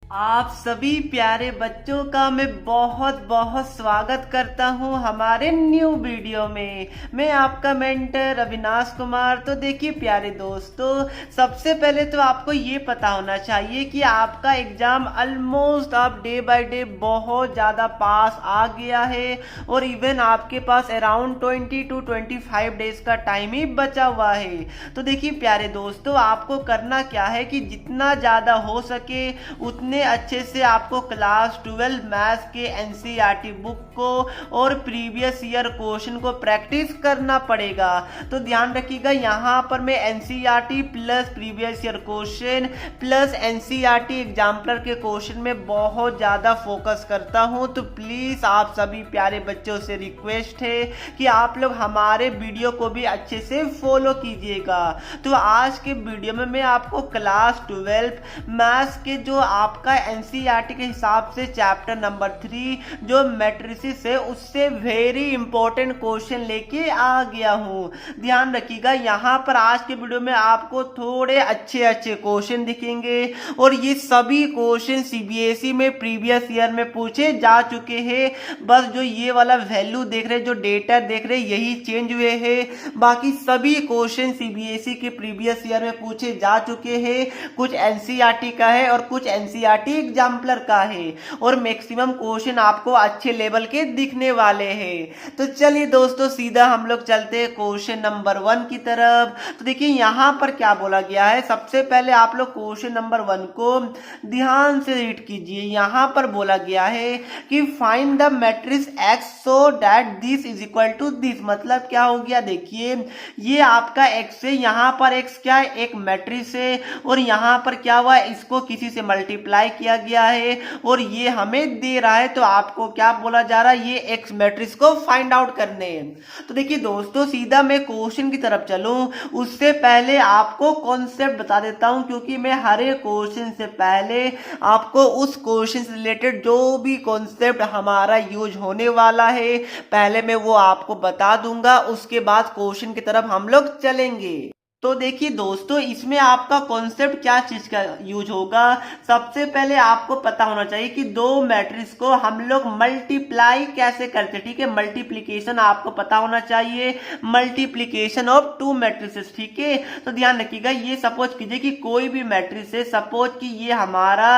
आप सभी प्यारे बच्चों का मैं बहुत बहुत स्वागत करता हूं हमारे न्यू वीडियो में। मैं आपका मेंटर अविनाश कुमार। तो देखिए प्यारे दोस्तों, सबसे पहले तो आपको ये पता होना चाहिए कि आपका एग्जाम ऑलमोस्ट अब डे बाय डे बहुत ज़्यादा पास आ गया है और इवन आपके पास अराउंड 20 to 25 डेज का टाइम ही बचा हुआ है। तो देखिए प्यारे दोस्तों, आपको करना क्या है कि जितना ज़्यादा हो सके उतने अच्छे से आपको क्लास 12 मैथ्स के एनसीईआरटी बुक को और प्रीवियस ईयर क्वेश्चन को प्रैक्टिस करना पड़ेगा। तो ध्यान रखिएगा, यहाँ पर मैं NCERT plus previous year question plus NCERT exemplar के क्वेश्चन में बहुत ज़्यादा फोकस करता हूँ। तो प्लीज़ आप सभी प्यारे बच्चों से रिक्वेस्ट है कि आप लोग हमारे वीडियो को भी अच्छे से फॉलो कीजिएगा। तो आज के वीडियो में मैं आपको क्लास 12 मैथ्स के जो आपका एनसीईआरटी के हिसाब से चैप्टर नंबर 3 जो मैट्रिसेस है उससे वेरी इंपॉर्टेंट क्वेश्चन लेके आ गया हूँ। ध्यान रखिएगा, यहाँ पर आज के वीडियो में आपको थोड़े अच्छे अच्छे क्वेश्चन दिखेंगे और ये सभी क्वेश्चन सीबीएसई में प्रीवियस ईयर में पूछे जा चुके हैं। बस जो ये वाला वैल्यू देख रहे, जो डेटा देख रहे, यही चेंज हुए हैं। बाकी सभी क्वेश्चन सीबीएसई के प्रीवियस ईयर में पूछे जा चुके हैं। कुछ एनसीईआरटी का है और कुछ एनसीईआरटी एग्जाम्पलर का है और मैक्सिमम क्वेश्चन आपको अच्छे लेवल के दिखने वाले हैं। तो चलिए दोस्तों, सीधा हम लोग चलते हैं क्वेश्चन नंबर 1 की तरफ। तो देखिए यहाँ पर क्या बोला गया है। सबसे पहले आप लोग क्वेश्चन नंबर 1 को ध्यान से रीड कीजिए। यहाँ पर बोला गया है कि find the matrix X so that this is equal to this. मतलब क्या हो गया, देखिए ये आपका एक्स है, यहाँ पर एक्स क्या है, एक मैट्रिक्स है और यहाँ पर क्या हुआ, इसको किसी से मल्टीप्लाई किया गया है और ये हमें दे रहा है। तो आपको क्या बोला जा रहा है, ये एक्स मैट्रिक्स को फाइंड आउट करने हैं। तो देखिए दोस्तों, सीधा मैं क्वेश्चन की तरफ चलूं उससे पहले आपको कॉन्सेप्ट बता देता हूं, क्योंकि मैं हर एक क्वेश्चन से पहले आपको उस क्वेश्चन से रिलेटेड जो भी कॉन्सेप्ट हमारा यूज होने वाला है पहले मैं वो आपको बता दूंगा, उसके बाद क्वेश्चन की तरफ हम लोग चलेंगे। तो देखिए दोस्तों, इसमें आपका कॉन्सेप्ट क्या चीज का यूज होगा। सबसे पहले आपको पता होना चाहिए कि दो मैट्रिक्स को हम लोग मल्टीप्लाई कैसे करते हैं। ठीक है, मल्टीप्लीकेशन आपको पता होना चाहिए, मल्टीप्लीकेशन ऑफ टू मैट्रिसेस। ठीक है, तो ध्यान रखिएगा, ये सपोज कीजिए कि कोई भी मैट्रिक्स है, सपोज कि ये हमारा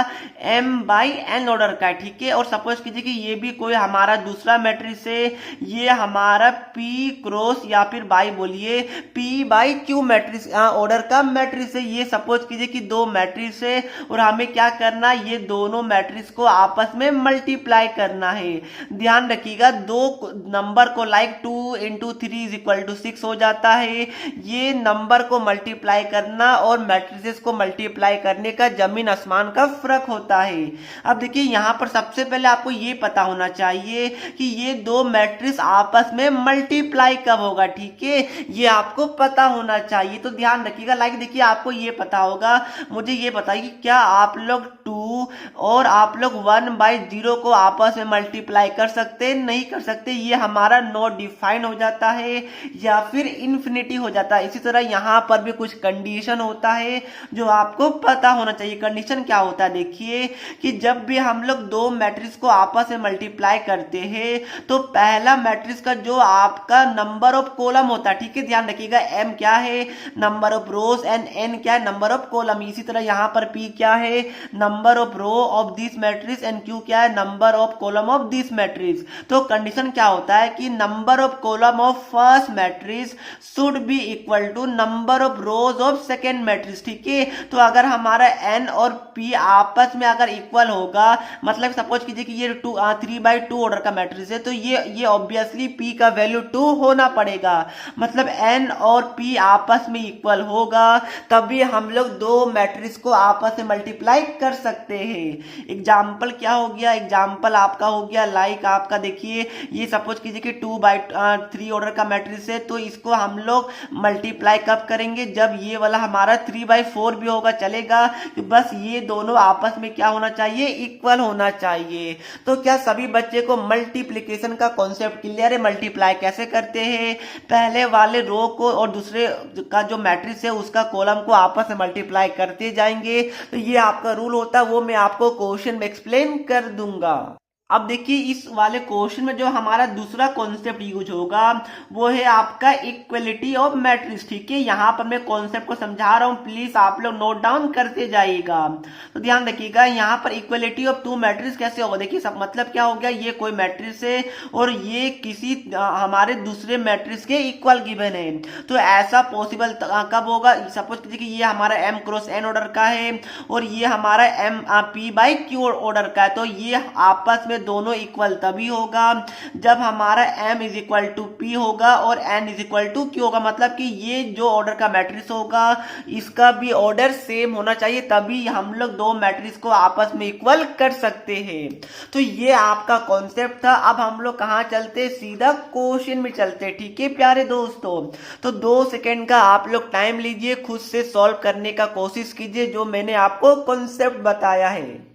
m/n ऑर्डर का है। ठीक है, और सपोज कीजिए कि ये भी कोई हमारा दूसरा मैट्रिक्स है, ये हमारा p क्रॉस या फिर बाई बोलिए p/q मैट्रिक्स ऑर्डर का मैट्रिक्स है। ये सपोज कीजिए कि दो मैट्रिक्स है और हमें क्या करना है, ये दोनों मैट्रिक्स को आपस में मल्टीप्लाई करना है। ध्यान रखिएगा, दो नंबर को लाइक 2 × 3 = 6 हो जाता है। ये नंबर को मल्टीप्लाई करना और मैट्रिसेस को मल्टीप्लाई करने का जमीन आसमान का फर्क होता है। अब देखिए यहाँ पर सबसे पहले आपको ये पता होना चाहिए कि ये दो मैट्रिक्स आपस में मल्टीप्लाई कब होगा। ठीक है, ये आपको पता होना चाहिए। तो ध्यान रखिएगा, लाइक देखिए आपको ये पता होगा, मुझे ये बताइए कि क्या आप लोग 2 और आप लोग 1/0 को आपस में मल्टीप्लाई कर सकते हैं? नहीं कर सकते, ये हमारा नॉट डिफाइन हो जाता है या फिर इन्फिनिटी हो जाता है। इसी तरह यहाँ पर भी कुछ कंडीशन होता है जो आपको पता होना चाहिए। कंडीशन क्या होता है, देखिए कि जब भी हम लोग दो मैट्रिक्स को आपस में मल्टीप्लाई करते हैं तो पहला मैट्रिक्स का जो आपका नंबर ऑफ कॉलम होता है, ठीक है, ध्यान रखिएगा, m क्या है, number of rose, and n क्या है, नंबर ऑफ कॉलम। इसी तरह यहाँ पर p क्या है, number of row of this matrix, and q क्या है, number of column of this matrix. तो कंडीशन क्या होता है कि number of column of first matrix should be equal to number of rows of second matrix. ठीक है, तो अगर हमारा n और p आपस में अगर इक्वल होगा, मतलब सपोज कीजिए कि ये 3/2 ऑर्डर का मैट्रिक्स है, तो ये ऑब्वियसली p का वैल्यू 2 होना पड़ेगा। मतलब n और p आपस में इक्वल होगा तभी हम लोग दो मैट्रिक्स को आपस में मल्टीप्लाई कर सकते हैं। एग्जाम्पल क्या हो गया, एग्जाम्पल आपका हो गया लाइक आपका देखिए, ये सपोज कीजिए कि 2/3 ऑर्डर का मैट्रिक्स है, तो इसको हम लोग मल्टीप्लाई कब करेंगे, जब ये वाला हमारा 3/4 भी होगा चलेगा, कि बस ये दोनों आपस में क्या होना चाहिए, इक्वल होना चाहिए। तो क्या सभी बच्चे को मल्टीप्लीकेशन का कॉन्सेप्ट क्लियर है, मल्टीप्लाई कैसे करते हैं। पहले वाले रो को और दूसरे का जो मैट्रिक्स है उसका कॉलम को आपस में मल्टीप्लाई करते जाएंगे। तो ये आपका रूल होता है, वो मैं आपको क्वेश्चन में एक्सप्लेन कर दूंगा। अब देखिए इस वाले क्वेश्चन में जो हमारा दूसरा कॉन्सेप्ट यूज होगा वो है आपका इक्वलिटी ऑफ मैट्रिक्स। ठीक है, यहाँ पर मैं कॉन्सेप्ट को समझा रहा हूँ, प्लीज आप लोग नोट डाउन करते जाइएगा। तो ध्यान रखिएगा यहाँ पर इक्वलिटी ऑफ टू मैट्रिक्स कैसे होगा। देखिए सब मतलब क्या हो गया, ये कोई मैट्रिक्स है और ये किसी हमारे दूसरे मैट्रिक्स के इक्वल गिवन है। तो ऐसा पॉसिबल कब होगा, सपोज कीजिए कि ये हमारा m क्रॉस n ऑर्डर का है और ये हमारा m p by q order का है। तो ये आपस में दोनों इक्वल तभी होगा जब हमारा m is equal to p होगा और n is equal to q होगा। मतलब कि ये जो ऑर्डर का मैट्रिक्स होगा इसका भी ऑर्डर सेम होना चाहिए, तभी हम लोग दो मैट्रिक्स को आपस में इक्वल कर सकते हैं। तो ये आपका कॉन्सेप्ट था। अब हम लोग कहाँ चलते, सीधा क्वेश्चन में चलते। ठीक है प्यारे दोस्तों, तो 2 सेकेंड का आप लोग टाइम लीजिए, खुद से सॉल्व करने का कोशिश कीजिए जो मैंने आपको कॉन्सेप्ट बताया है।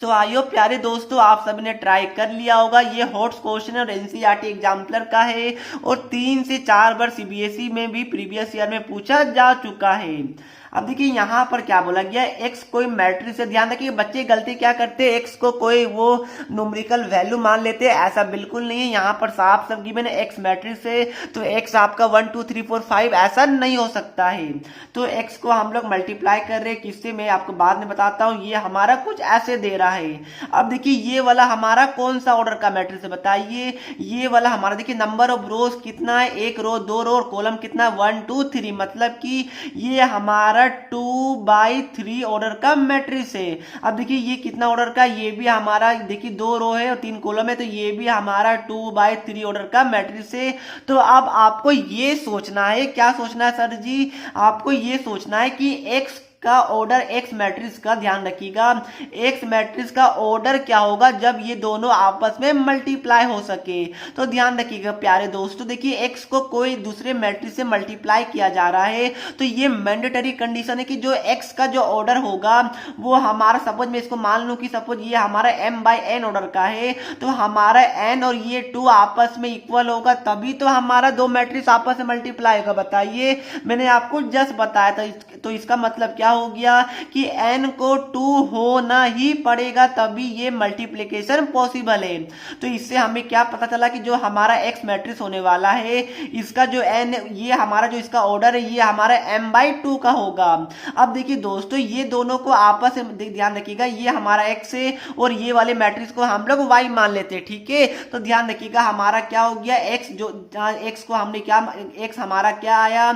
तो आइयो प्यारे दोस्तों, आप सभी ने ट्राई कर लिया होगा। ये हॉट क्वेश्चन है और एनसीईआरटी एग्जाम्पलर का है और 3 से 4 बार सीबीएसई में भी प्रीवियस ईयर में पूछा जा चुका है। अब देखिए यहाँ पर क्या बोला गया, x कोई मैट्रिक्स है। ध्यान रखिए बच्चे गलती क्या करते हैं, x को कोई वो न्यूमेरिकल वैल्यू मान लेते हैं, ऐसा बिल्कुल नहीं है। यहाँ पर साफ सब गिवन है x मैट्रिक्स है तो x आपका 1 2 3 4 5 ऐसा नहीं हो सकता है। तो x को हम लोग मल्टीप्लाई कर रहे हैं किससे, मैं आपको बाद में बताता हूँ। ये हमारा कुछ ऐसे दे रहा है। अब देखिए ये वाला हमारा कौन सा ऑर्डर का मैट्रिक्स है बताइए, ये वाला हमारा देखिए नंबर ऑफ रोज कितना है, 1 रो 2 रो और कॉलम कितना 1 2 3, मतलब कि ये हमारा 2/3 ऑर्डर का मैट्रिक्स है। अब देखिए ये कितना ऑर्डर का, ये भी हमारा देखिए 2 रो है और 3 कॉलम है, तो ये भी हमारा 2/3 ऑर्डर का मैट्रिक्स है। तो अब आपको ये सोचना है, क्या सोचना है सर जी, आपको ये सोचना है कि x का ऑर्डर एक्स मैट्रिक्स का, ध्यान रखिएगा एक्स मैट्रिक्स का ऑर्डर क्या होगा जब ये दोनों आपस में मल्टीप्लाई हो सके। तो ध्यान रखिएगा प्यारे दोस्तों, देखिए एक्स को कोई दूसरे मैट्रिक्स से मल्टीप्लाई किया जा रहा है तो ये मैंडेटरी कंडीशन है कि जो एक्स का जो ऑर्डर होगा वो हमारा, सपोज मैं इसको मान लूं कि सपोज ये हमारा m बाई n ऑर्डर का है, तो हमारा n और ये 2 आपस में इक्वल होगा तभी तो हमारा दो मैट्रिक्स आपस में मल्टीप्लाई होगा। बताइए, मैंने आपको जस्ट बताया था। तो इसका मतलब क्या हो गया कि n को 2 होना ही पड़ेगा तभी ये मल्टीप्लिकेशन पॉसिबल है। तो इससे हमें क्या पता चला कि जो हमारा x मैट्रिक्स होने वाला है इसका जो n, ये हमारा जो इसका ऑर्डर है ये हमारा m/2 का होगा। अब देखिए दोस्तों ये दोनों को आपस में, ध्यान रखिएगा ये हमारा x है और ये वाले मैट्रिक्स को हम लोग y मान लेते हैं। ठीक है, तो ध्यान रखिएगा हमारा क्या हो गया, x जो x को हमने क्या, x हमारा क्या आया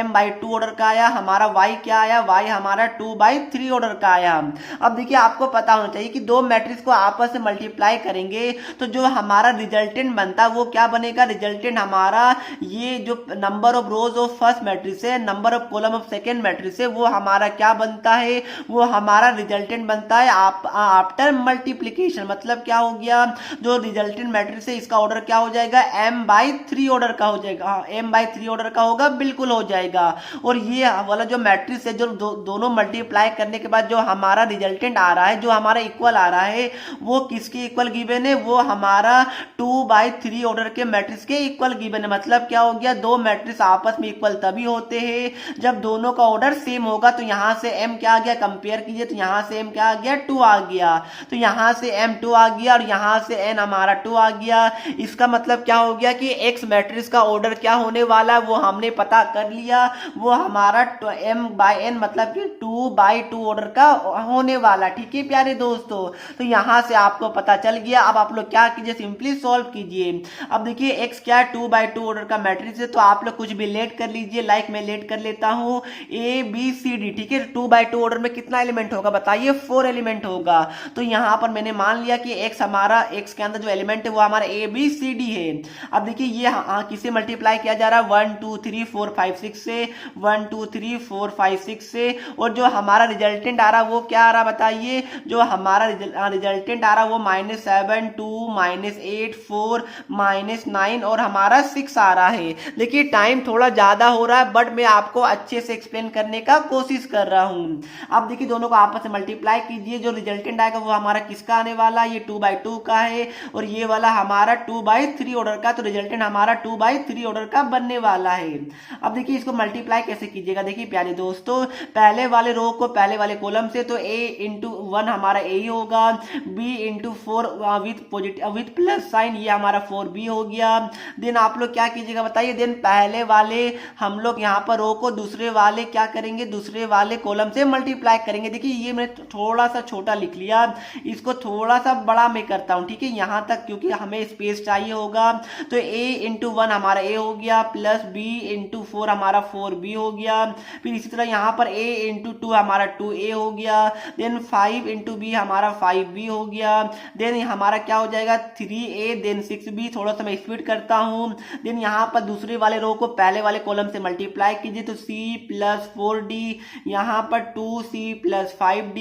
m/2 ऑर्डर का आया, हमारा y क्या आया, y हमारा 2/3 ऑर्डर का आया। अब देखिए आपको पता होना चाहिए कि दो मैट्रिक्स को आपस में मल्टीप्लाई करेंगे तो जो हमारा रिजल्टेंट बनता है वो क्या बनेगा, रिजल्टेंट हमारा ये जो number of rows of first matrix है, number of column of second matrix है, वो हमारा क्या बनता है, वो हमारा रिजल्टेंट बनता है आफ्टर मल्टीप्लीकेशन। मतलब क्या हो गया, जो रिजल्टेंट मैट्रिक्स है इसका ऑर्डर क्या हो जाएगा, m/3 ऑर्डर का हो जाएगा। m/3 ऑर्डर का होगा, बिल्कुल हो जाएगा। और ये वाला जो मैट्रिक्स है जो दोनों मल्टीप्लाई करने के बाद जो हमारा रिजल्टेंट आ रहा है, जो हमारा इक्वल आ रहा है, वो किसके इक्वल गिवन है, वो हमारा 2/3 ऑर्डर के मैट्रिक्स के इक्वल गिवन है। मतलब क्या हो गया, दो मैट्रिक्स आपस में इक्वल तभी होते हैं जब दोनों का ऑर्डर सेम होगा। तो यहां से m क्या आ गया, कंपेयर कीजिए तो यहां से m क्या आ गया, 2 आ गया। तो यहां से m 2 आ गया और यहां से n हमारा 2 आ गया। इसका मतलब क्या हो गया कि x मैट्रिक्स का ऑर्डर क्या होने वाला है वो हमने पता कर लिया, वो हमारा m/n मतलब कि 2/2 ऑर्डर का होने वाला। ठीक है प्यारे दोस्तों, तो यहां से आपको पता चल गया। अब आप लोग क्या कीजिए, सिंपली सॉल्व कीजिए। अब देखिए x क्या है, 2/2 ऑर्डर का मैट्रिक्स है, तो आप लोग कुछ भी लेट कर लीजिए, लाइक मैं लेट कर लेता हूं a b c d। ठीक है, 2/2 ऑर्डर में कितना एलिमेंट होगा बताइए, 4 एलिमेंट होगा। तो यहां पर मैंने मान लिया कि x हमारा, x के अंदर जो एलिमेंट है वो हमारा a b c d है। अब देखिए ये किसे मल्टीप्लाई किया जा रहा है, 1 2 3 4 5 6 से, 1 2 3 4 5 6 से, और जो हमारा रिजल्टेंट आ रहा वो क्या आ रहा बताइए, जो हमारा रिजल्टेंट आ रहा वो -7 2 -8 4 -9 और हमारा 6 आ रहा है। देखिए टाइम थोड़ा ज्यादा हो रहा है बट मैं आपको अच्छे से एक्सप्लेन करने का कोशिश कर रहा हूँ। अब देखिए दोनों को आपस में मल्टीप्लाई कीजिए, जो रिजल्टेंट आएगा वो हमारा किसका आने वाला है, ये 2/2 का है और ये वाला हमारा 2/3 ऑर्डर का, तो रिजल्टेंट हमारा 2/3 ऑर्डर का बनने वाला है। अब देखिए इसको मल्टीप्लाई कैसे कीजिएगा, देखिए प्यारे दोस्तों पहले वाले रो को पहले वाले कॉलम से, तो a इंटू 1 हमारा a ही होगा, b into 4 with plus sign ये हमारा 4b हो गया। देन आप लोग क्या कीजिएगा बताइए, देन पहले वाले हम लोग यहाँ पर रो को दूसरे वाले क्या करेंगे, दूसरे वाले कॉलम से मल्टीप्लाई करेंगे। देखिए ये मैंने थोड़ा सा छोटा लिख लिया, इसको थोड़ा सा बड़ा मैं करता हूँ, ठीक है यहाँ तक, क्योंकि हमें स्पेस चाहिए होगा। तो a इंटू 1 हमारा a हो गया, प्लस b इंटू 4 हमारा 4b हो गया, फिर इसी तरह यहाँ पर a इंटू 2 हमारा 2a हो गया, देन 5 इंटू b हमारा 5b हो गया, देन हमारा क्या हो जाएगा 3a, देन 6b, थोड़ा सा मैं स्पीड करता हूँ। देन यहाँ पर दूसरे वाले रो को पहले वाले कॉलम से मल्टीप्लाई कीजिए, तो c प्लस 4d, यहाँ पर 2c प्लस 5d,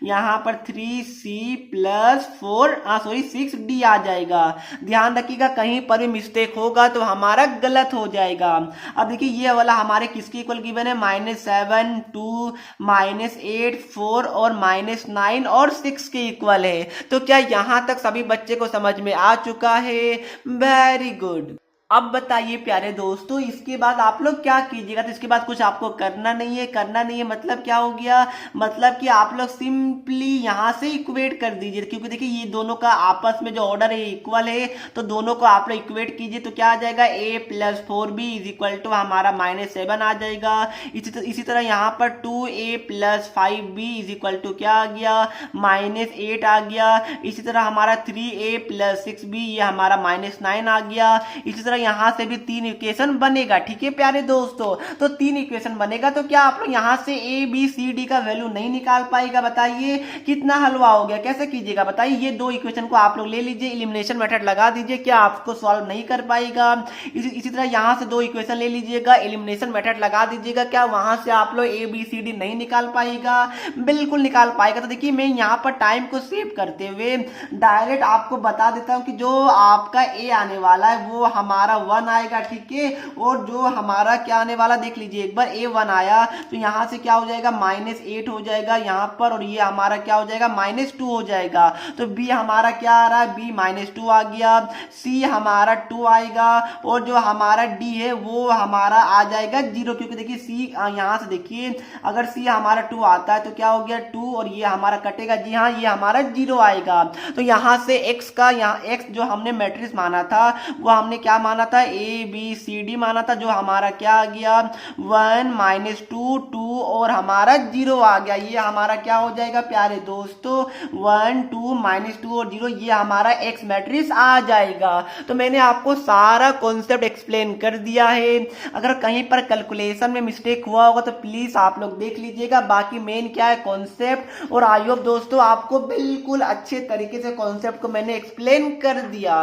यहाँ पर 3c प्लस 6d आ जाएगा। ध्यान रखिएगा कहीं पर भी मिस्टेक होगा तो हमारा गलत हो जाएगा। अब देखिए ये वाला हमारे किसके इक्वल गिवन है, -7 2 -8 4 और -9 और 6 के इक्वल है। तो क्या यहां तक सभी बच्चे को समझ में आ चुका है? Very good. अब बताइए प्यारे दोस्तों इसके बाद आप लोग क्या कीजिएगा, तो इसके बाद कुछ आपको करना नहीं है मतलब क्या हो गया, मतलब कि आप लोग सिंपली यहां से इक्वेट कर दीजिए, क्योंकि देखिए ये दोनों का आपस में जो ऑर्डर है इक्वल है, तो दोनों को आप लोग इक्वेट कीजिए, तो क्या आ जाएगा a plus 4b is equal to हमारा -7 आ जाएगा। इसी तरह यहाँ पर 2a plus 5b is equal to क्या आ गया, -8 आ गया। इसी तरह हमारा 3a प्लस 6b ये हमारा -9 आ गया। इसी तरह यहां से भी 3 इक्वेशन बनेगा, ठीक है प्यारे दोस्तों। तो 3 इक्वेशन बनेगा, तो क्या आप लोग यहां से a b c d का वैल्यू नहीं निकाल पाएगा, बताइए कितना हलवा हो गया। कैसे कीजिएगा बताइए, ये 2 इक्वेशन को आप लोग ले लीजिए, एलिमिनेशन मेथड लगा दीजिए, क्या आपको सॉल्व नहीं कर पाएगा। इसी तरह यहां से 2 इक्वेशन ले लीजिएगा, एलिमिनेशन मेथड लगा दीजिएगा, क्या वहां से आप लोग a b c d नहीं निकाल पाएगा, बिल्कुल निकाल पाएगा। तो देखिए मैं यहाँ पर टाइम को सेव करते हुए डायरेक्ट आपको बता देता हूँ कि जो आपका a आने वाला है वो हमारा 1 आएगा, ठीक है, और जो हमारा क्या आने वाला देख लीजिए एक बार, a1 आया तो यहां से क्या हो जाएगा -8 हो जाएगा यहाँ पर, और ये हमारा क्या हो जाएगा -2 हो जाएगा। तो b हमारा क्या आ रहा है, b -2 आ गया, c हमारा 2 आएगा, और जो हमारा d है वो हमारा आ जाएगा 0, क्योंकि देखिए c यहाँ से देखिए अगर c हमारा 2 आता है तो क्या हो गया 2, और ये हमारा कटेगा, जी हाँ ये हमारा 0 आएगा। तो यहाँ से x का, यहाँ x जो हमने मैट्रिक्स माना था वो हमने क्या माना था, a b c d माना था, जो हमारा क्या आ गया 1 -2 2 और हमारा 0 आ गया। ये हमारा क्या हो जाएगा प्यारे दोस्तों 1 2 -2 और 0, ये हमारा x मैट्रिक्स आ जाएगा। तो मैंने आपको सारा कॉन्सेप्ट एक्सप्लेन कर दिया है, अगर कहीं पर कैलकुलेशन में मिस्टेक हुआ होगा तो प्लीज आप लोग देख लीजिएगा। बाकी मेन क्या है कॉन्सेप्ट, और आई होप दोस्तों आपको बिल्कुल अच्छे तरीके से कॉन्सेप्ट को मैंने एक्सप्लेन कर दिया।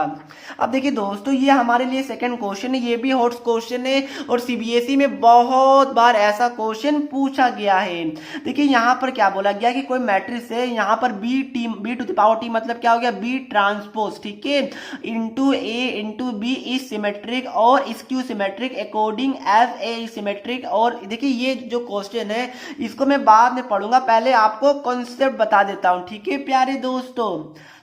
अब देखिए दोस्तों ये हमारे लिए सेकंड क्वेश्चन है, ये भी हॉट क्वेश्चन है और सीबीएसई में बहुत बार ऐसा क्वेश्चन पूछा गया है। देखिए यहाँ पर क्या बोला गया कि कोई मैट्रिक्स है, यहाँ पर b to the power t मतलब क्या हो गया b ट्रांसपोज, ठीक है, into a into b is symmetric और skew symmetric according as a symmetric. और देखिए ये जो क्वेश्चन है इसको मैं बाद में पढ़ूंगा, पहले आपको कॉन्सेप्ट बता देता हूँ, ठीक है प्यारे दोस्तों।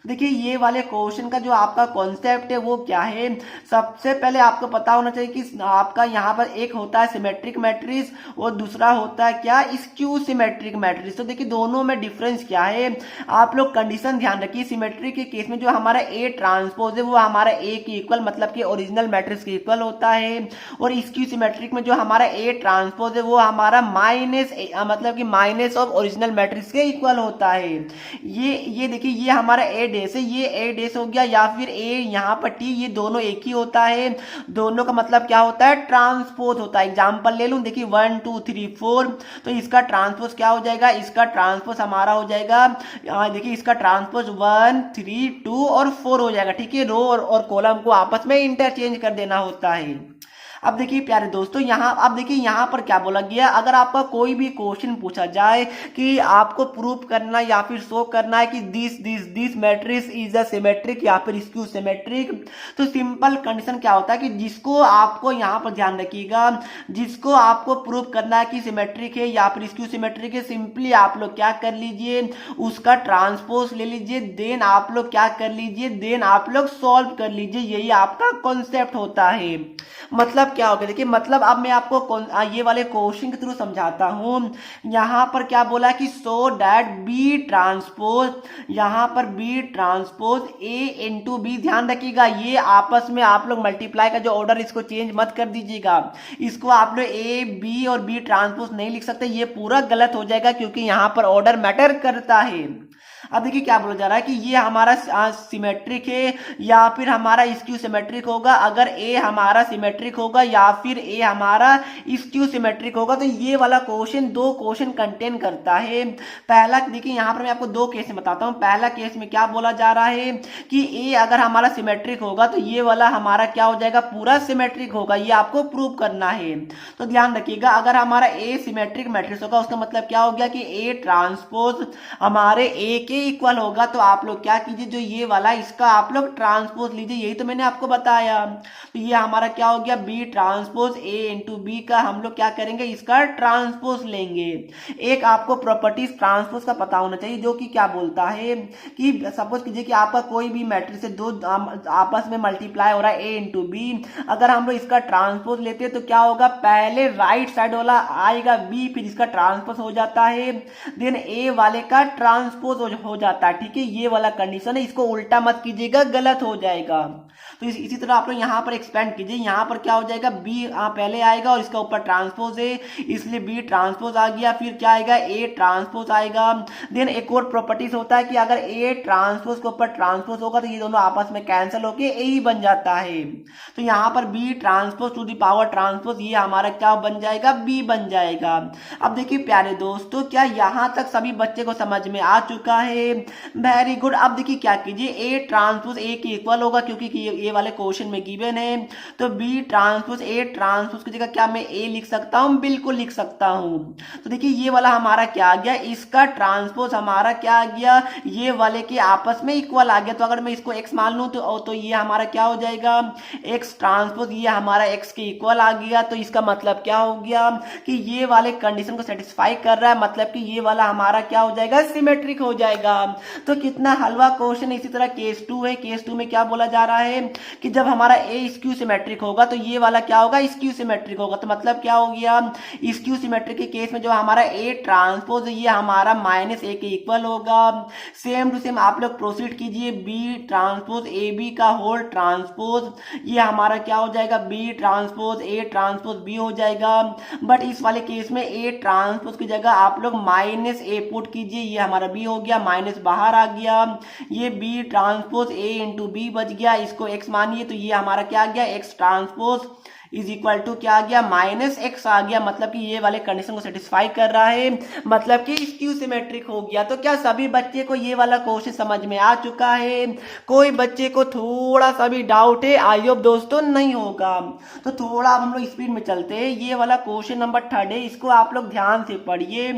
देखिए ये वाले क्वेश्चन का जो आपका कॉन्सेप्ट है वो क्या है, सबसे पहले आपको पता होना चाहिए कि आपका यहाँ पर एक होता है सिमेट्रिक मैट्रिक्स और दूसरा होता है क्या स्क्यू सिमेट्रिक मैट्रिक्स। तो देखिए दोनों में डिफरेंस क्या है, आप लोग कंडीशन ध्यान रखिए। सिमेट्रिक के केस में जो हमारा ए ट्रांसपोज है वो हमारा ए के इक्वल मतलब कि ओरिजिनल मैट्रिक्स के इक्वल होता है, और स्क्यू सिमेट्रिक में जो हमारा ए ट्रांसपोज है वो हमारा मतलब कि माइनस ऑफ ओरिजिनल मैट्रिक्स के इक्वल होता है। ये देखिए ये हमारा ए डेस है, ये ए डेस हो गया, या फिर ए यहाँ पर टी, ये दोनों एक ही होता है, दोनों का मतलब क्या होता है ट्रांसपोज होता है। एग्जांपल ले लूं, देखिए 1 2 3 4, तो इसका ट्रांसपोज क्या हो जाएगा, इसका ट्रांसपोज हमारा हो जाएगा, देखिए इसका ट्रांसपोज 1 3 2 और 4 हो जाएगा, ठीक है। रो और कॉलम को आपस में इंटरचेंज कर देना होता है। अब देखिए प्यारे दोस्तों, अब देखिए यहाँ पर क्या बोला गया, अगर आपका कोई भी क्वेश्चन पूछा जाए कि आपको प्रूफ करना या फिर शो करना है कि this matrix is a symmetric या फिर स्क्यू सिमेट्रिक, तो सिंपल कंडीशन क्या होता है कि जिसको आपको यहाँ पर ध्यान रखिएगा, जिसको आपको प्रूफ करना है कि सिमेट्रिक है या फिर स्क्यू सिमेट्रिक है, सिंपली आप लोग क्या कर लीजिए, उसका ट्रांसपोज ले लीजिए, देन आप लोग क्या कर लीजिए, देन आप लोग सॉल्व कर लीजिए। यही आपका कॉन्सेप्ट होता है। मतलब क्या होगा, देखिए मतलब अब मैं आपको ये वाले क्वेश्चन के थ्रू समझाता हूं। यहां पर क्या बोला कि सो दैट बी ट्रांसपोज, यहां पर B transpose A into B, ध्यान रखिएगा ये आपस में आप लोग मल्टीप्लाई का जो ऑर्डर, इसको चेंज मत कर दीजिएगा, इसको आप लोग ए बी और बी ट्रांसपोज नहीं लिख सकते, ये पूरा गलत हो जाएगा क्योंकि यहां पर ऑर्डर मैटर करता है। अब देखिए क्या बोला जा रहा है कि ये हमारा सिमेट्रिक है या फिर हमारा स्क्यू सिमेट्रिक होगा। अगर ए हमारा सिमेट्रिक होगा या फिर ए हमारा स्क्यू सिमेट्रिक होगा, तो ये वाला क्वेश्चन दो क्वेश्चन कंटेन करता है। पहला देखिए यहाँ पर मैं आपको दो केस में बताता हूँ। पहला केस में क्या बोला जा रहा है कि ए अगर हमारा सिमेट्रिक होगा तो ये वाला हमारा क्या हो जाएगा, पूरा सिमेट्रिक होगा, ये आपको प्रूव करना है। तो ध्यान रखिएगा, अगर हमारा ए सिमेट्रिक मैट्रिक्स होगा उसका मतलब क्या हो गया कि ए ट्रांसपोज हमारे ए के इक्वल होगा। तो आप लोग क्या कीजिए, जो ये वाला इसका आप लोग ट्रांसपोज लीजिए, यही तो मैंने आपको बताया। तो ये हमारा क्या हो गया, B transpose A into B का हम लोग क्या करेंगे, इसका ट्रांसपोज लेंगे। एक आपको प्रॉपर्टीज ट्रांसपोज का पता होना चाहिए जो कि क्या बोलता है कि सपोज कीजिए कि आपका कोई भी मैट्रिक्स से दो आपस में मल्टीप्लाई हो रहा है ए इंटू बी, अगर हम लोग इसका ट्रांसपोज लेते हैं तो क्या होगा, पहले राइट साइड वाला आएगा बी, फिर इसका ट्रांसपोज हो जाता है, देन ए वाले का ट्रांसपोज हो जाता है। ठीक है, ये वाला कंडीशन है, इसको उल्टा मत कीजिएगा, गलत हो जाएगा। तो इसी तरह आप लोग यहाँ पर एक्सपेंड कीजिए, यहाँ पर क्या हो जाएगा, बी पहले आएगा और इसका ऊपर ट्रांसपोज है इसलिए बी ट्रांसपोज आ गया, फिर क्या आएगा, ए ट्रांसपोज आएगा। देन एक और प्रॉपर्टीज होता है कि अगर ए ट्रांसपोज के ऊपर ट्रांसपोज होगा तो ये दोनों आपस में कैंसिल होकर ए ही बन जाता है। तो यहाँ पर B transpose to the power transpose, ये हमारा क्या बन जाएगा, बी बन जाएगा। अब देखिए प्यारे दोस्तों, क्या यहाँ तक सभी बच्चे को समझ में आ चुका है? Very good. अब देखिए क्या कीजिए, ए ट्रांसपोज ए के इक्वल होगा क्योंकि ये वाले क्वेश्चन में गिवन है, तो बी ट्रांसपोज ए ट्रांसपोज की जगह क्या मैं ए लिख सकता हूं, बिल्कुल लिख सकता हूं। तो देखिए ये वाला हमारा क्या आ गया, इसका ट्रांसपोज हमारा क्या आ गया, ये वाले के आपस में इक्वल आ गया। तो अगर मैं इसको एक्स मान लूं तो ये हमारा क्या हो जाएगा, एक्स ट्रांसपोज, ये हमारा एक्स के इक्वल आ गया। तो इसका मतलब क्या हो गया कि ये वाले कंडीशन को सेटिस्फाई कर रहा है, मतलब कि ये वाला हमारा क्या हो जाएगा, सिमेट्रिक हो जाएगा। तो कितना हलवा क्वेश्चन है। इसी तरह केस 2 है, केस 2 में क्या बोला जा रहा है कि जब हमारा ए स्क्यू सिमेट्रिक होगा तो ये वाला क्या होगा, स्क्यू सिमेट्रिक होगा। तो मतलब क्या हो गया, स्क्यू सिमेट्रिक के केस में जो हमारा ए ट्रांसपोज ये हमारा माइनस ए के इक्वल होगा। सेम टू सेम आप लोग प्रोसीड कीजिए, बी ट्रांसपोज ए बी का होल ट्रांसपोज, ये हमारा क्या हो जाएगा, B transpose A transpose B हो जाएगा। बट इस वाले केस में ए ट्रांसपोज की जगह आप लोग माइनस ए पुट कीजिए, ये हमारा बी हो गया, माइनस बाहर आ गया, ये B transpose A into B बच गया, इसको एक्स मानिए तो ये हमारा क्या आ गया, X transpose is equal to क्या आ गया, माइनस एक्स आ गया। मतलब कि ये वाले कंडीशन को सेटिस्फाई कर रहा है, मतलब कि स्क्यू सिमेट्रिक हो गया। तो क्या सभी बच्चे को ये वाला क्वेश्चन समझ में आ चुका है? कोई बच्चे को थोड़ा सा भी डाउट है? आई होप दोस्तों नहीं होगा। तो थोड़ा हम लोग स्पीड में चलते हैं। ये वाला क्वेश्चन नंबर 3 है, इसको आप लोग ध्यान से पढ़िए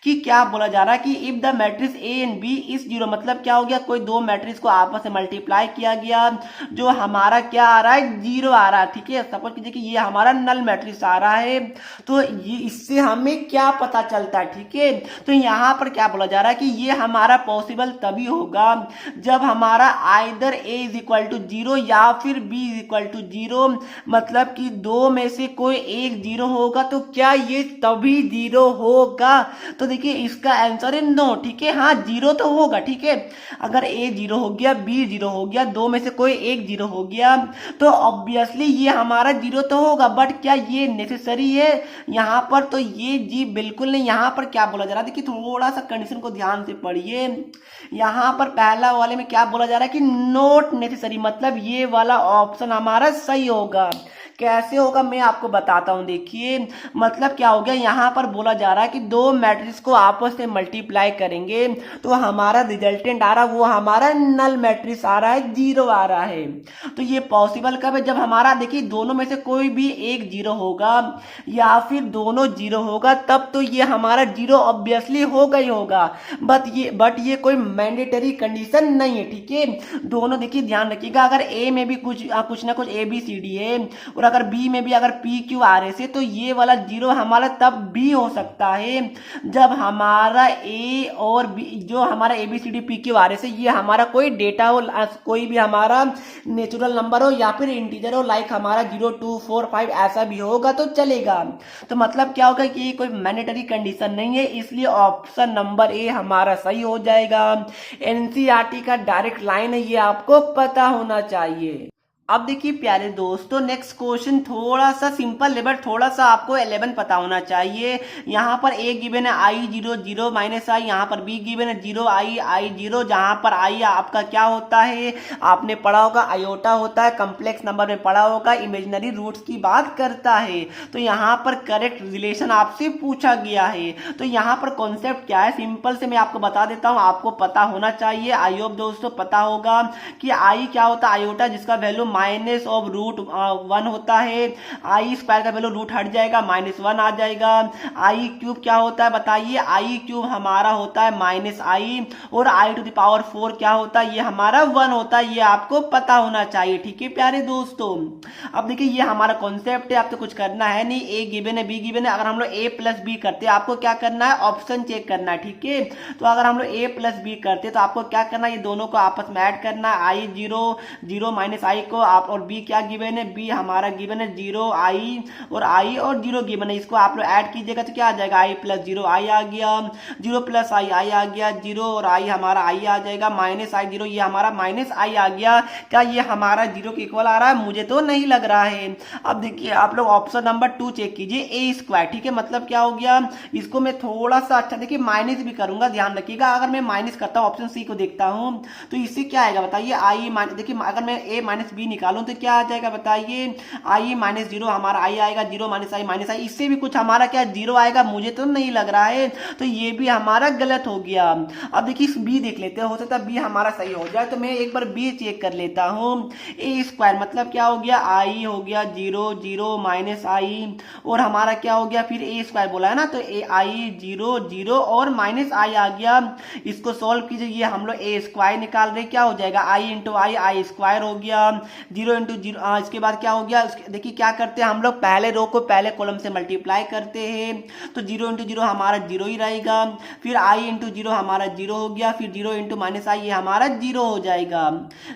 कि क्या बोला जा रहा है कि if the matrix A and B is zero, मतलब क्या हो गया, कोई दो मैट्रिक्स को आपस में मल्टीप्लाई किया गया, जो हमारा क्या आ रहा है, जीरो आ रहा है। ठीक है, सपोज कीजिए कि ये हमारा नल मैट्रिक्स आ रहा है, तो ये इससे हमें क्या पता चलता है? ठीक है, तो यहां पर क्या बोला जा रहा है कि ये हमारा पॉसिबल तभी होगा जब हमारा either A is equal to zero या फिर B is equal to zero, मतलब कि दो में से कोई एक जीरो होगा। तो क्या ये तभी जीरो होगा? तो देखिए इसका आंसर है नो। ठीक है, हाँ जीरो तो होगा। ठीक है, अगर ए जीरो हो गया, बी जीरो हो गया, दो में से कोई एक जीरो हो गया, तो ऑब्वियसली ये हमारा जीरो तो होगा। बट क्या ये नेसेसरी है यहां पर? तो ये जी बिल्कुल नहीं। यहां पर क्या बोला जा रहा है, देखिए थोड़ा सा कंडीशन को ध्यान से पढ़िए। यहां पर पहला वाले में क्या बोला जा रहा है कि नॉट नेसेसरी, मतलब ये वाला ऑप्शन हमारा सही होगा। कैसे होगा मैं आपको बताता हूँ। देखिए मतलब क्या हो गया, यहाँ पर बोला जा रहा है कि दो मैट्रिक्स को आपस में मल्टीप्लाई करेंगे तो हमारा रिजल्टेंट आ रहा है वो हमारा नल मैट्रिक्स आ रहा है, जीरो आ रहा है। तो ये पॉसिबल कब है, जब हमारा देखिए दोनों में से कोई भी एक जीरो होगा या फिर दोनों जीरो होगा, तब तो ये हमारा जीरो ऑब्वियसली होगा ही होगा। बट ये कोई मैंडेटरी कंडीशन नहीं है, ठीक है। दोनों देखिए ध्यान रखिएगा, अगर ए में भी कुछ ना कुछ ए बी सी डी है और अगर बी में भी अगर पी क्यू आर एस है, तो ये वाला जीरो हमारा तब भी हो सकता है जब हमारा ए और बी, जो हमारा A B C D P Q R S है, ये हमारा कोई डेटा हो, कोई भी हमारा नेचुरल नंबर हो या फिर इंटीजर हो, लाइक हमारा 0 2 4 5 ऐसा भी होगा तो चलेगा। तो मतलब क्या होगा कि ये कोई मैंडेटरी कंडीशन नहीं है, इसलिए ऑप्शन नंबर ए हमारा सही हो जाएगा। एनसीईआरटी का डायरेक्ट लाइन है, ये आपको पता होना चाहिए। अब देखिए प्यारे दोस्तों, नेक्स्ट क्वेश्चन थोड़ा सा सिंपल है बट थोड़ा सा आपको 11 पता होना चाहिए। यहाँ पर ए गिवन है आई जीरो जीरो माइनस आई, यहाँ पर बी गिवन है जीरो आई आई जीरो, जहाँ पर आई आपका क्या होता है आपने पढ़ा होगा आयोटा होता है, कम्प्लेक्स नंबर में पढ़ा होगा, इमेजिनरी रूट्स की बात करता है। तो यहाँ पर करेक्ट रिलेशन आपसे पूछा गया है। तो यहाँ पर कॉन्सेप्ट क्या है, सिंपल से मैं आपको बता देता हूँ, आपको पता होना चाहिए। आई होप दोस्तों पता होगा कि आई क्या होता है, आयोटा जिसका वैल्यू माइनस ऑफ रूट 1 होता है, आई स्क्वायर का वैल्यू रूट हट जाएगा -1 आ जाएगा। आई क्यूब क्या होता है बताइए, आई क्यूब हमारा होता है माइनस आई, और आई टू द पावर 4 क्या होता है, ये हमारा 1 होता है। ये आपको पता होना चाहिए, ठीक है प्यारे दोस्तों। अब देखिए ये हमारा कॉन्सेप्ट है, आपको कुछ करना है नहीं, ए गिवन है बी गिवन है। अगर हम लोग ए प्लस बी करते हैं आपको क्या करना है, ऑप्शन चेक करना है, ठीक है। तो अगर हम लोग ए प्लस बी करते तो आपको क्या करना है, ये दोनों को आपस में ऐड करना है, आई जीरो जीरो माइनस आई को आप, और बी क्या गिवन है, बी हमारा गिवन है जीरो आई और जीरो गिवन है, इसको आप लोग ऐड कीजिएगा तो क्या आ जाएगा, आई प्लस जीरो आई आ गया, जीरो प्लस आई आई आ गया, जीरो और आई हमारा आई आ जाएगा, माइनस आई जीरो ये हमारा माइनस आई आ गया। क्या ये हमारा जीरो के इक्वल आ रहा है, मुझे तो नहीं लग रहा है। अब देखिए आप लोग ऑप्शन नंबर 2 चेक कीजिए, ए स्क्वायर, ठीक है। मतलब क्या हो गया, इसको मैं थोड़ा सा अच्छा देखिए माइनस भी करूंगा, ध्यान रखिएगा। अगर मैं माइनस करता हूँ ऑप्शन सी को देखता हूँ तो इससे क्या आएगा बताइए, आई देखिए अगर मैं ए माइनस बी निकालूं तो क्या आ जाएगा बताइए, आई माइनस जीरो हमारा आई आएगा, जीरो माइनस आई, इससे भी कुछ हमारा क्या जीरो आएगा, मुझे तो नहीं लग रहा है। तो ये भी हमारा गलत हो गया। अब देखिए बी देख लेते हैं, हो सकता है बी हमारा सही हो जाए। तो मैं एक बार बी चेक कर लेता हूँ। ए स्क्वायर मतलब क्या हो गया, आई हो गया जीरो जीरो माइनस आई, और हमारा क्या हो गया फिर ए स्क्वायर बोला है ना, तो ए आई जीरो जीरो और माइनस आई आ गया। इसको सोल्व कीजिए, ये हम लोग ए स्क्वायर निकाल रहे, क्या हो जाएगा आई इंटू आई स्क्वायर हो गया, जीरो इंटू जीरो। इसके बाद क्या हो गया, देखिए क्या करते हैं हम लोग, पहले रो को पहले कॉलम से मल्टीप्लाई करते हैं, तो जीरो इंटू जीरो हमारा जीरो ही रहेगा, फिर आई इंटू जीरो हमारा जीरो हो गया, फिर जीरो इंटू माइनस आई ये हमारा जीरो हो जाएगा,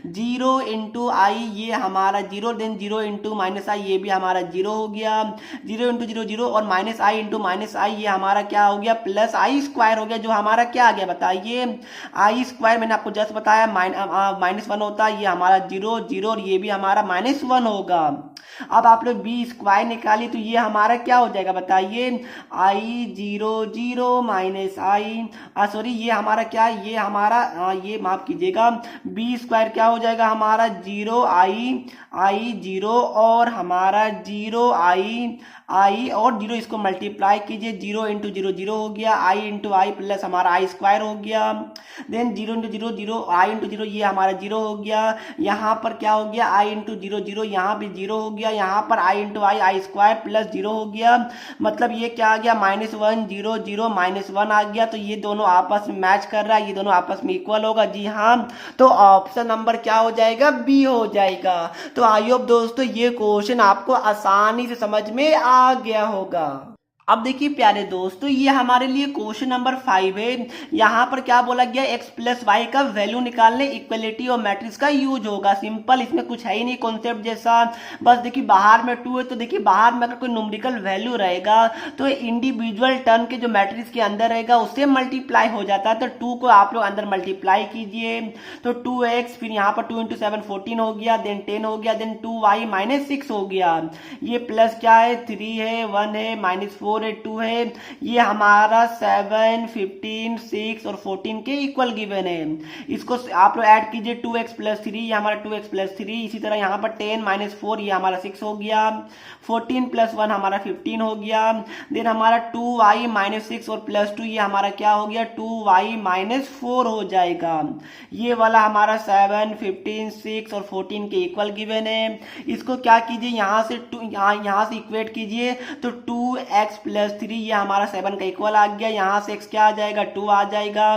जीरो इंटू आई ये हमारा zero, then zero into minus I ये भी हमारा जीरो हो गया, जीरो इंटू जीरो जीरो और minus I into minus I ये हमारा क्या हो गया, प्लस आई स्क्वायर हो गया, जो हमारा क्या आ गया बताइए, आई स्क्वायर मैंने आपको जस्ट बताया -1 होता है, ये हमारा जीरो जीरो और ये भी हमारा -1 होगा। अब आप लोग बी स्क्वायर निकालिए तो ये हमारा क्या हो जाएगा बताइए, आई जीरो जीरो माइनस आई, सॉरी ये हमारा क्या है, ये हमारा ये माफ कीजिएगा, बी स्क्वायर क्या हो जाएगा हमारा, जीरो आई जीरो और हमारा जीरो आई और जीरो, इसको मल्टीप्लाई कीजिए, जीरो इंटू जीरो जीरो हो गया, आई इंटू आई प्लस हमारा आई स्क्वायर हो गया, then zero into zero zero I into zero ये हमारा जीरो हो गया, यहाँ पर क्या हो गया आई इंटू जीरो जीरो, यहाँ भी जीरो हो गया, यहाँ पर आई इंटू आई स्क्वायर प्लस जीरो हो गया, मतलब ये क्या आ गया -1 जीरो जीरो -1 आ गया। तो ये दोनों आपस में मैच कर रहा है, ये दोनों आपस में इक्वल होगा, जी हाँ। तो ऑप्शन नंबर क्या हो जाएगा, बी हो जाएगा। तो आई होप दोस्तों ये क्वेश्चन आपको आसानी से समझ में आ गया होगा। अब देखिए प्यारे दोस्तों ये हमारे लिए क्वेश्चन नंबर 5 है। यहाँ पर क्या बोला गया, x प्लस वाई का वैल्यू निकालने इक्वलिटी और मैट्रिक्स का यूज होगा। सिंपल, इसमें कुछ है ही नहीं कॉन्सेप्ट जैसा। बस देखिए बाहर में 2 है तो देखिए बाहर में अगर कोई न्यूमेरिकल वैल्यू रहेगा तो इंडिविजुअल टर्म के जो मैट्रिक्स के अंदर रहेगा उससे मल्टीप्लाई हो जाता है। तो 2 को आप लोग अंदर मल्टीप्लाई कीजिए, तो 2x, फिर यहाँ पर 2 × 7 14 हो गया, देन 10 हो गया, देन 2y -6 हो गया। ये प्लस क्या है, 3 है, 1 है, -4 -4 8 2 है, ये हमारा 7 15 6 और 14 के इक्वल गिवन है। इसको आप लोग ऐड कीजिए 2x + 3, ये हमारा 2x + 3। इसी तरह यहाँ पर 10 - 4 ये हमारा 6 हो गया, 14 + 1 हमारा 15 हो गया। देन हमारा 2y - 6 और +2 ये हमारा क्या हो गया, 2y - 4 हो जाएगा। ये वाला हमारा 7 15 6 और 14 के इक्वल गिवन है। इसको क्या कीजिए, यहाँ से यहाँ से इक्वेट कीजिए तो 2x + 3 ये हमारा 7 का इक्वल आ गया। यहाँ से x क्या आ जाएगा, 2 आ जाएगा।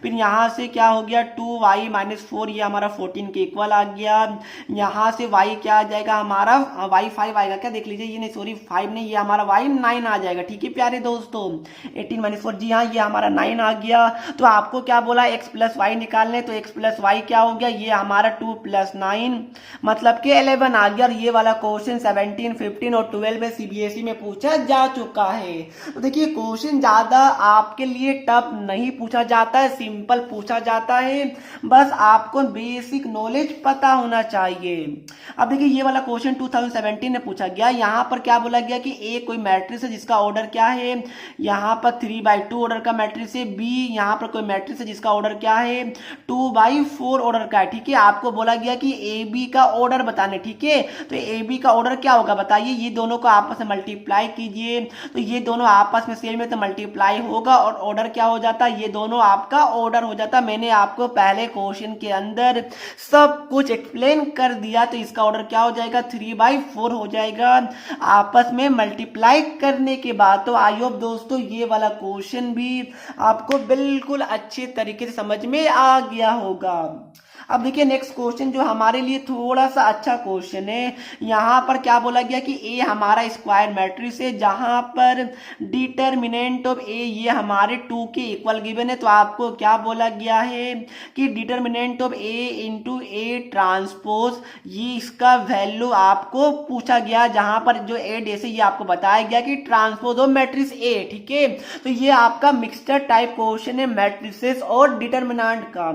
फिर यहाँ से क्या हो गया, 2y - 4 ये हमारा 14 के इक्वल आ गया। यहाँ से y क्या आ जाएगा, हमारा y 5 आएगा क्या, देख लीजिए, ये नहीं सॉरी 5 नहीं, ये हमारा y 9 आ जाएगा। ठीक है प्यारे दोस्तों, 18 - 4, जी हाँ, ये हमारा 9 आ गया। तो आपको क्या बोला, x + y निकालने, तो x + y क्या हो गया, ये हमारा 2 + 9 मतलब कि 11 आ गया। और ये वाला क्वेश्चन 17 15 और 12 में CBSE में पूछा जा चुका है। तो देखिए क्वेश्चन ज्यादा आपके लिए टफ नहीं पूछा जाता है, सिंपल पूछा जाता है, बस आपको बेसिक नॉलेज पता होना चाहिए। अब देखिए ये वाला क्वेश्चन 2017 में पूछा गया। यहाँ पर क्या बोला गया कि ए कोई मैट्रिक्स है जिसका ऑर्डर क्या है, यहाँ पर 3/2 ऑर्डर का मैट्रिक्स है। बी यहाँ पर कोई मैट्रिक्स है जिसका ऑर्डर क्या है, 2/4 ऑर्डर का है। ठीक है, आपको बोला गया कि ए बी का ऑर्डर बताने। ठीक है, तो ए बी का ऑर्डर क्या होगा बताइए, ये दोनों को आपस में मल्टीप्लाई कीजिए, तो ये दोनों आपस में सेम है तो मल्टीप्लाई होगा और ऑर्डर क्या हो जाता है, ये दोनों आपका ऑर्डर हो जाता। मैंने आपको पहले क्वेश्चन के अंदर सब कुछ एक्सप्लेन कर दिया। तो इसका ऑर्डर क्या हो जाएगा, 3/4 हो जाएगा आपस में मल्टीप्लाई करने के बाद। तो आई होप दोस्तों ये वाला क्वेश्चन भी आपको बिल्कुल अच्छे तरीके से समझ में आ गया होगा। अब देखिए नेक्स्ट क्वेश्चन जो हमारे लिए थोड़ा सा अच्छा क्वेश्चन है। यहाँ पर क्या बोला गया कि ए हमारा स्क्वायर मैट्रिक्स है जहां पर डिटर्मिनेंट ऑफ ए ये हमारे 2 के इक्वल गिवन है। तो आपको क्या बोला गया है कि determinant of A into A transpose, ये इसका वैल्यू आपको पूछा गया, जहां पर जो ए डे से ये आपको बताया गया कि ट्रांसपोज ऑफ मैट्रिक्स ए। ठीक है, तो ये आपका मिक्सचर टाइप क्वेश्चन है मैट्रिसेस और डिटर्मिनेंट का।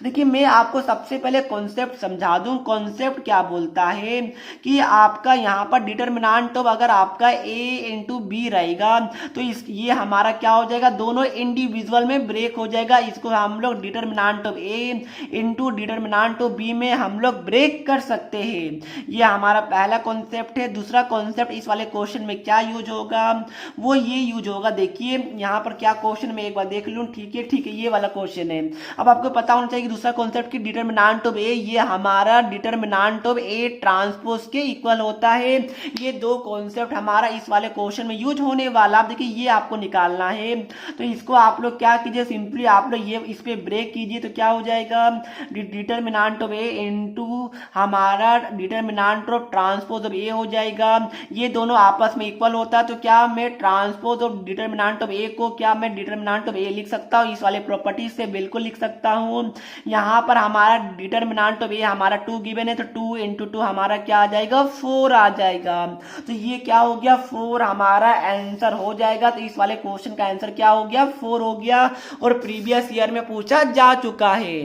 देखिए मैं आपको सबसे पहले कॉन्सेप्ट समझा दूं। कॉन्सेप्ट क्या बोलता है कि आपका यहाँ पर डिटर्मिनेंट ऑफ अगर आपका a इंटू बी रहेगा तो ये हमारा क्या हो जाएगा, दोनों इंडिविजुअल में ब्रेक हो जाएगा। इसको हम लोग determinant of a into determinant of B में हम लोग ब्रेक कर सकते हैं। ये हमारा पहला कॉन्सेप्ट है। दूसरा कॉन्सेप्ट इस वाले क्वेश्चन में क्या यूज होगा, वो ये यूज होगा। देखिए यहाँ पर क्या क्वेश्चन में एक बार देख लूं। ठीक है, ये वाला क्वेश्चन है। अब आपको पता होना चाहिए कि दूसरा कॉन्सेप्ट की डिटर्मिनेंट ऑफ ए ये हमारा डिटर्मिनेंट ऑफ ए ट्रांसपोज के इक्वल होता है। ये दो कॉन्सेप्ट हमारा इस वाले क्वेश्चन में यूज होने वाला। आप देखिए ये आपको निकालना है, तो इसको आप लोग क्या कीजिए, सिंपली आप लोग ये इस पे ब्रेक कीजिए तो क्या हो जाएगा, डिटर्मिनेंट ऑफ ए इनटू हमारा डिटर्मिनेंट ऑफ ट्रांसपोज ऑफ ए हो जाएगा। ये दोनों आपस में इक्वल होता है तो क्या मैं ट्रांसपोज ऑफ डिटर्मिनेंट ऑफ ए को क्या मैं डिटर्मिनेंट ऑफ ए लिख सकता हूँ, इस वाले प्रॉपर्टी से बिल्कुल लिख सकता हूँ। यहाँ पर हमारा डिटर्मिनेंट ऑफ ए हमारा 2 गिवन है तो 2 इंटू 2 हमारा क्या आ जाएगा, 4 आ जाएगा। तो ये क्या हो गया, 4 हमारा आंसर हो जाएगा। तो इस वाले क्वेश्चन का आंसर क्या हो गया, 4 हो गया और प्रीवियस ईयर में पूछा जा चुका है।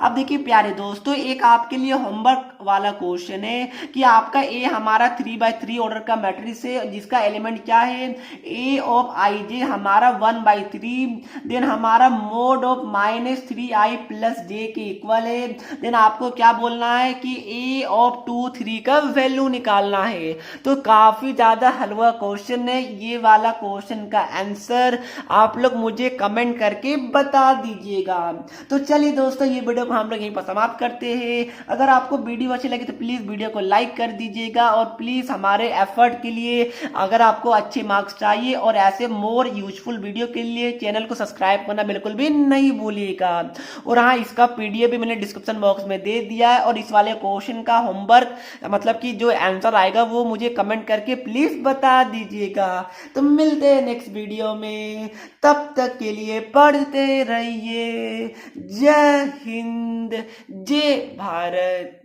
अब देखिए प्यारे दोस्तों एक आपके लिए होमवर्क वाला क्वेश्चन है कि आपका ए हमारा 3/3 ऑर्डर का मैट्रिक्स है जिसका एलिमेंट क्या है, ए ऑफ आई जे हमारा 1/3, देन हमारा मोड ऑफ -3i प्लस जे के इक्वल है। देन आपको क्या बोलना है कि ए ऑफ 2 3 का वैल्यू निकालना है। तो काफी ज्यादा हलवा क्वेश्चन है। ये वाला क्वेश्चन का आंसर आप लोग मुझे कमेंट करके बता दीजिएगा। तो चलिए दोस्तों ये वीडियो को हम लोग यहीं पर समाप्त करते हैं। अगर आपको वीडियो अच्छी लगी तो प्लीज वीडियो को लाइक कर दीजिएगा और प्लीज हमारे एफर्ट के लिए अगर आपको अच्छे मार्क्स चाहिए और ऐसे मोर यूजफुल वीडियो के लिए चैनल को सब्सक्राइब करना बिल्कुल भी नहीं भूलिएगा। और हाँ इसका पीडीएफ भी मैंने डिस्क्रिप्शन बॉक्स में दे दिया है और इस वाले क्वेश्चन का होमवर्क मतलब कि जो आंसर आएगा वो मुझे कमेंट करके प्लीज बता दीजिएगा। तो मिलते हैं नेक्स्ट वीडियो में, तब तक के लिए पढ़ते रहिए। जय हिंद, जय भारत।